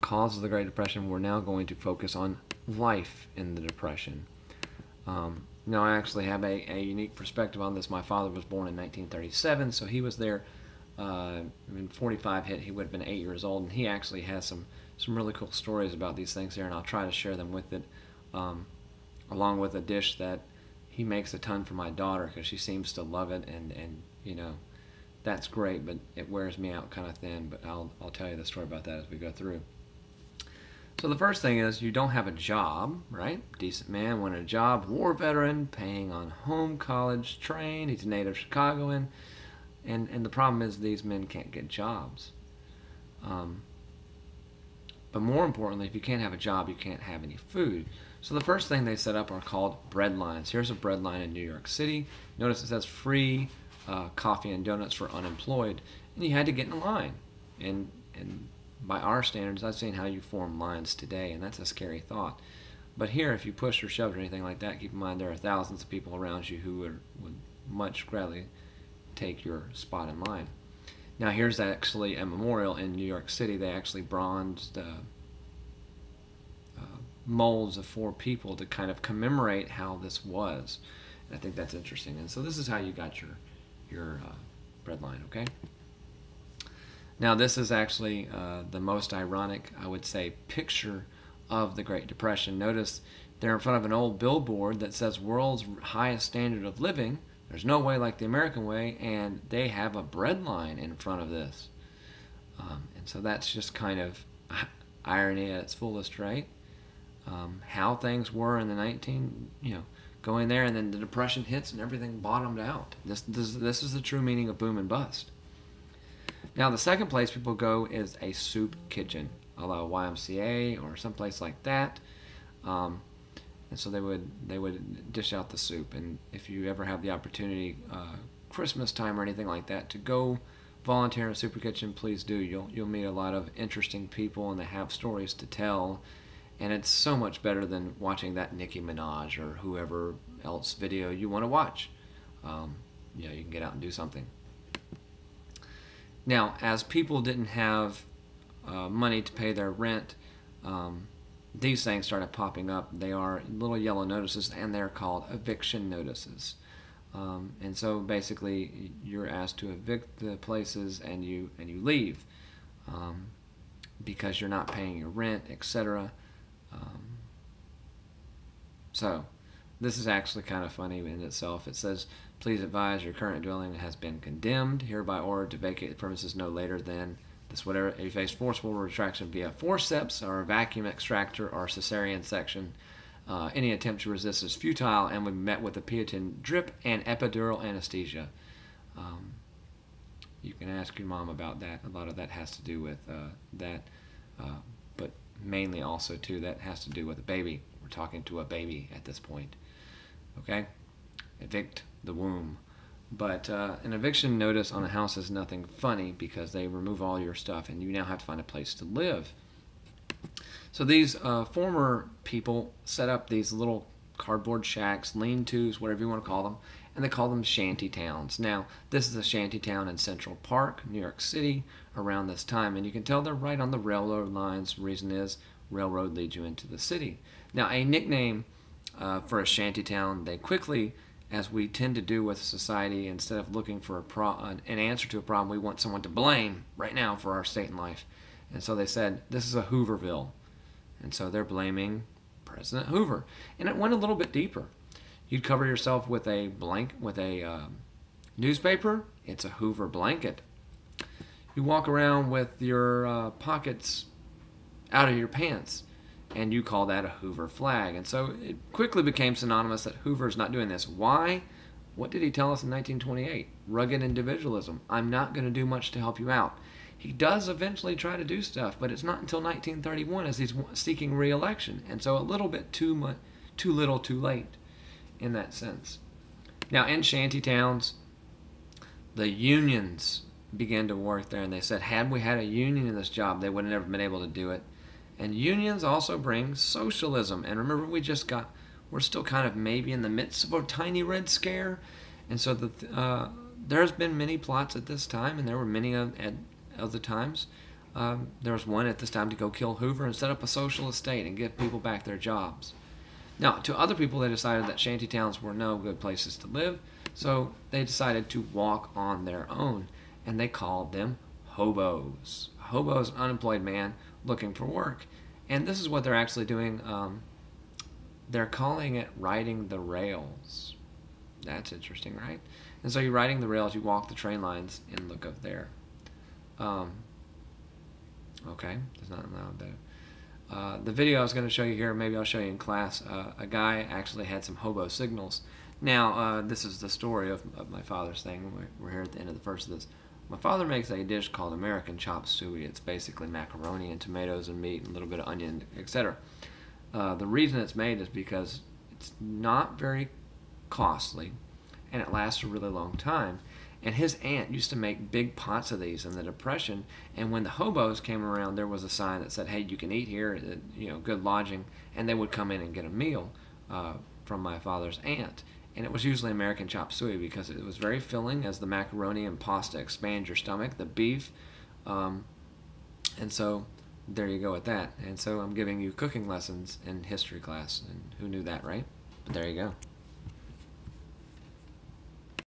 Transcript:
cause of the Great Depression. We're now going to focus on life in the Depression. Now, I actually have a unique perspective on this. My father was born in 1937, so he was there when 45 hit. He would have been 8 years old, and he actually has some really cool stories about these things here, and I'll try to share them with it, along with a dish that he makes a ton for my daughter because she seems to love it, and you know, that's great, but it wears me out kind of thin. But I'll tell you the story about that as we go through. So the first thing is you don't have a job, right? Decent man, wanted a job, war veteran, paying on home college trained. He's a native Chicagoan, and the problem is these men can't get jobs. But more importantly, if you can't have a job, you can't have any food. So the first thing they set up are called bread lines. Here's a bread line in New York City. Notice it says free coffee and donuts for unemployed, and you had to get in a line. And by our standards, I've seen how you form lines today, and that's a scary thought. But here, if you push or shoved or anything like that, keep in mind there are thousands of people around you who would much gladly take your spot in line. Now, here's actually a memorial in New York City. They actually bronzed molds of 4 people to kind of commemorate how this was. And I think that's interesting. And so this is how you got your bread line, okay? Now, this is actually the most ironic, I would say, picture of the Great Depression. Notice they're in front of an old billboard that says world's highest standard of living. There's no way like the American way, and they have a bread line in front of this. And so that's just kind of irony at its fullest, right? How things were in the going there, and then the Depression hits and everything bottomed out. This is the true meaning of boom and bust. Now, the second place people go is a soup kitchen, a la YMCA or someplace like that. And so they would dish out the soup. And if you ever have the opportunity, Christmas time or anything like that, to go volunteer in a soup kitchen, please do. You'll meet a lot of interesting people, and they have stories to tell. And it's so much better than watching that Nicki Minaj or whoever else video you want to watch. You can get out and do something. Now, as people didn't have money to pay their rent, these things started popping up. They are little yellow notices, and they're called eviction notices. And so basically, you're asked to evict the places, and you leave because you're not paying your rent, etc. So this is actually kind of funny in itself. It says, please advise your current dwelling has been condemned, hereby ordered to vacate the premises no later than this whatever. If you face forcible retraction via forceps or a vacuum extractor or cesarean section, any attempt to resist is futile and will be met with a Peyton drip and epidural anesthesia. You can ask your mom about that. A lot of that has to do with that, but mainly also too that has to do with a baby. We're talking to a baby at this point. Okay, evict the womb. But an eviction notice on a house is nothing funny because they remove all your stuff and you now have to find a place to live. So these former people set up these little cardboard shacks, lean-tos, whatever you want to call them, and they call them shanty towns. Now, this is a shanty town in Central Park, New York City, around this time, and you can tell they're right on the railroad lines. The reason is railroad leads you into the city. Now, a nickname for a shanty town, they quickly, as we tend to do with society, instead of looking for an answer to a problem, we want someone to blame right now for our state and life. And so they said, this is a Hooverville. And so they're blaming President Hoover. And it went a little bit deeper. You'd cover yourself with a newspaper, it's a Hoover blanket. You walk around with your pockets out of your pants, and you call that a Hoover flag. And so it quickly became synonymous that Hoover's not doing this. Why? What did he tell us in 1928? Rugged individualism. I'm not going to do much to help you out. He does eventually try to do stuff, but it's not until 1931 as he's seeking re-election. And so a little bit too little too late in that sense. Now, in shanty towns, the unions began to work there, and they said, had we had a union in this job, they would have never been able to do it. And unions also bring socialism. And remember, we're still kind of maybe in the midst of a tiny red scare. And so there's been many plots at this time, and there were many at other times, there was one at this time to go kill Hoover and set up a socialist state and give people back their jobs. Now, to other people, they decided that shanty towns were no good places to live, so they decided to walk on their own, and they called them hobos. A hobo is an unemployed man looking for work, and this is what they're actually doing. They're calling it riding the rails. That's interesting, right? And so you're riding the rails, you walk the train lines and look up there. Okay, there's not allowed there. The video I was going to show you here, maybe I'll show you in class, a guy actually had some hobo signals. Now, this is the story of my father's thing. We're here at the end of the first of this. My father makes a dish called American chop suey. It's basically macaroni and tomatoes and meat and a little bit of onion, etc. The reason it's made is because it's not very costly and it lasts a really long time. And his aunt used to make big pots of these in the Depression, and when the hobos came around, there was a sign that said, hey, you can eat here, good lodging, and they would come in and get a meal from my father's aunt. And it was usually American chop suey because it was very filling, as the macaroni and pasta expand your stomach, the beef, and so there you go with that. And so I'm giving you cooking lessons in history class, and who knew that, right? But there you go.